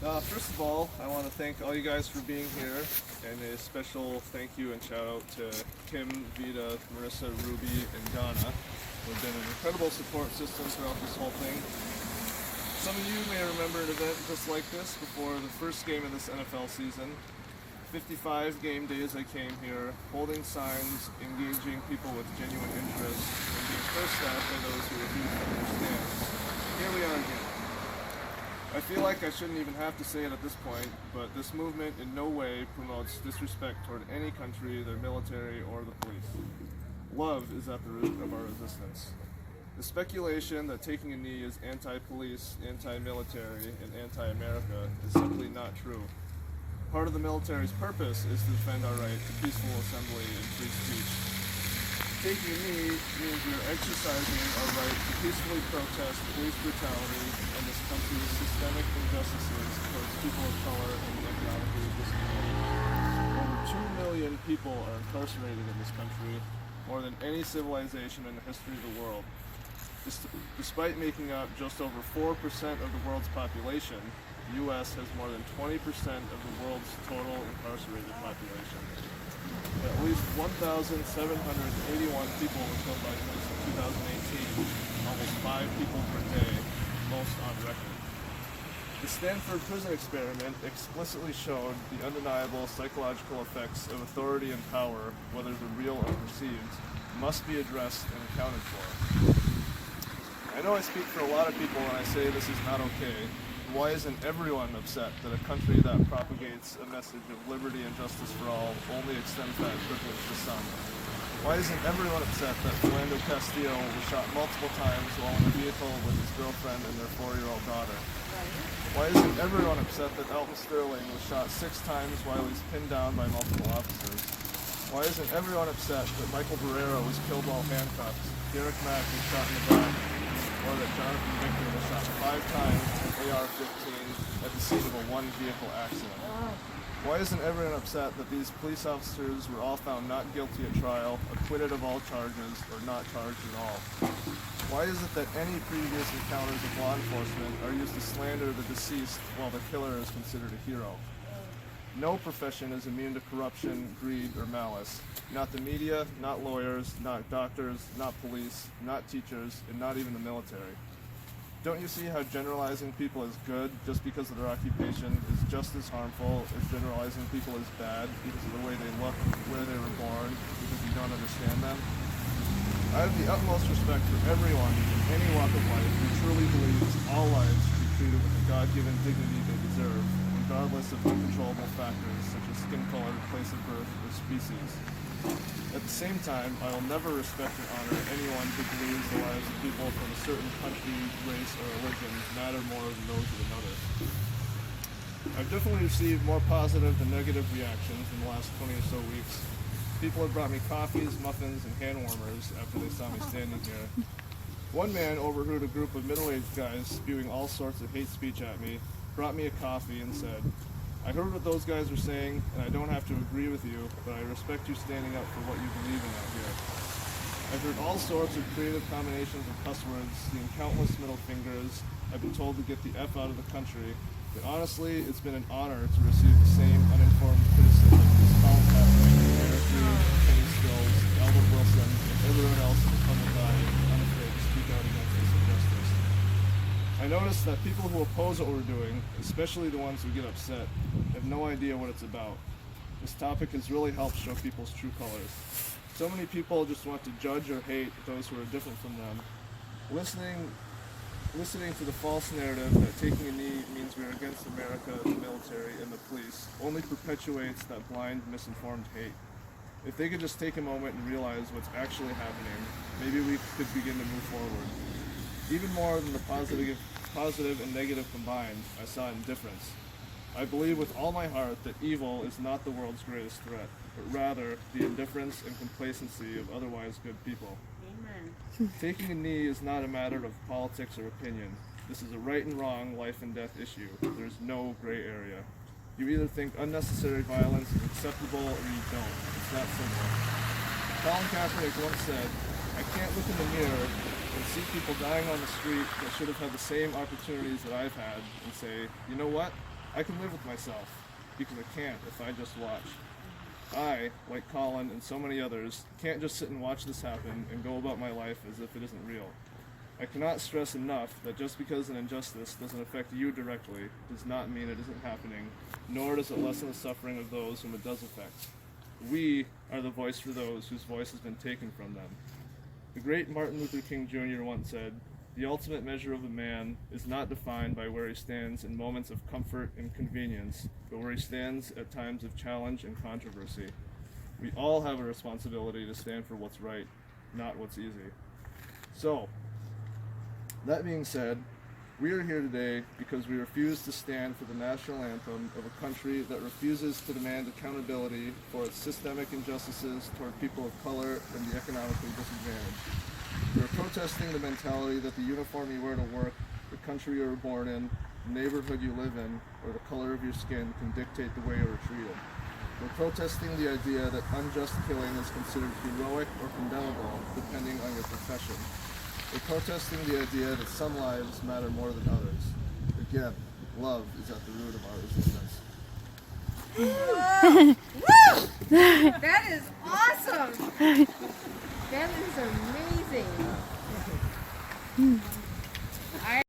First of all, I want to thank all you guys for being here, and a special thank you and shout out to Kim, Vita, Marissa, Ruby, and Donna, who have been an incredible support system throughout this whole thing. Some of you may remember an event just like this before the first game of this NFL season. 55 game days I came here, holding signs, engaging people with genuine interest, and being cursed at by those who refuse to understand. Here we are again. I feel like I shouldn't even have to say it at this point, but this movement in no way promotes disrespect toward any country, their military, or the police. Love is at the root of our resistance. The speculation that taking a knee is anti-police, anti-military, and anti-America is simply not true. Part of the military's purpose is to defend our right to peaceful assembly and free speech. Taking a knee means we are exercising our right to peacefully protest police brutality and this country's systemic injustices towards people of color and the economically disadvantaged. Over 2 million people are incarcerated in this country, more than any civilization in the history of the world. Despite making up just over 4% of the world's population, the U.S. has more than 20% of the world's total incarcerated population. At least 1,781 people were killed by police in 2018, almost 5 people per day, most on record. The Stanford prison experiment explicitly showed the undeniable psychological effects of authority and power, whether they're real or perceived, must be addressed and accounted for. I know I speak for a lot of people when I say this is not okay. Why isn't everyone upset that a country that propagates a message of liberty and justice for all only extends that privilege to some? Why isn't everyone upset that Philando Castillo was shot multiple times while in a vehicle with his girlfriend and their 4-year-old daughter? Why isn't everyone upset that Elton Sterling was shot 6 times while he's pinned down by multiple officers? Why isn't everyone upset that Michael Barrera was killed while handcuffed, Derek Mack was shot in the back, or that Jonathan Victor was shot 5 times with an AR-15 at the scene of a one-vehicle accident? Why isn't everyone upset that these police officers were all found not guilty at trial, acquitted of all charges, or not charged at all? Why is it that any previous encounters of law enforcement are used to slander the deceased while the killer is considered a hero? No profession is immune to corruption, greed, or malice. Not the media, not lawyers, not doctors, not police, not teachers, and not even the military. Don't you see how generalizing people as good just because of their occupation is just as harmful as generalizing people as bad because of the way they look, where they were born, because you don't understand them? I have the utmost respect for everyone in any walk of life who truly believes all lives should be treated with the God-given dignity they deserve, regardless of uncontrollable factors such as skin color, place of birth, or species. At the same time, I will never respect or honor anyone who believes the lives of people from a certain country, race, or religion matter more than those of another. I've definitely received more positive than negative reactions in the last 20 or so weeks. People have brought me coffees, muffins, and hand warmers after they saw me standing here. One man overheard a group of middle-aged guys spewing all sorts of hate speech at me, brought me a coffee, and said, "I heard what those guys are saying, and I don't have to agree with you, but I respect you standing up for what you believe in out here." I've heard all sorts of creative combinations of cuss words, seen countless middle fingers. I've been told to get the F out of the country, but honestly, it's been an honor to receive the same uninformed criticism as Colin Kaepernick, Eric Reed, Kenny Stills, Albert Wilson, and everyone else in the public eye unafraid to speak out against this injustice. I noticed that people who oppose what we're doing, especially the ones who get upset, have no idea what it's about. This topic has really helped show people's true colors. So many people just want to judge or hate those who are different from them. Listening to the false narrative that taking a knee means we are against America, the military, and the police only perpetuates that blind, misinformed hate. If they could just take a moment and realize what's actually happening, maybe we could begin to move forward. Even more than the positive and negative combined, I saw indifference. I believe with all my heart that evil is not the world's greatest threat, but rather the indifference and complacency of otherwise good people. Amen. Taking a knee is not a matter of politics or opinion. This is a right and wrong, life and death issue. There's no gray area. You either think unnecessary violence is acceptable or you don't. It's that simple. Colin Kaepernick once said, "I can't look in the mirror and see people dying on the street that should have had the same opportunities that I've had and say, you know what? I can live with myself, because I can't if I just watch. I, like Colin and so many others, can't just sit and watch this happen and go about my life as if it isn't real. I cannot stress enough that just because an injustice doesn't affect you directly does not mean it isn't happening, nor does it lessen the suffering of those whom it does affect. We are the voice for those whose voice has been taken from them. The great Martin Luther King Jr. once said, "The ultimate measure of a man is not defined by where he stands in moments of comfort and convenience, but where he stands at times of challenge and controversy." We all have a responsibility to stand for what's right, not what's easy. So, that being said, we are here today because we refuse to stand for the national anthem of a country that refuses to demand accountability for its systemic injustices toward people of color and the economically disadvantaged. We are protesting the mentality that the uniform you wear to work, the country you were born in, the neighborhood you live in, or the color of your skin can dictate the way you are treated. We're protesting the idea that unjust killing is considered heroic or condemnable depending on your profession. We're protesting the idea that some lives matter more than others. Again, love is at the root of our resistance. Woo! That is awesome! That is amazing.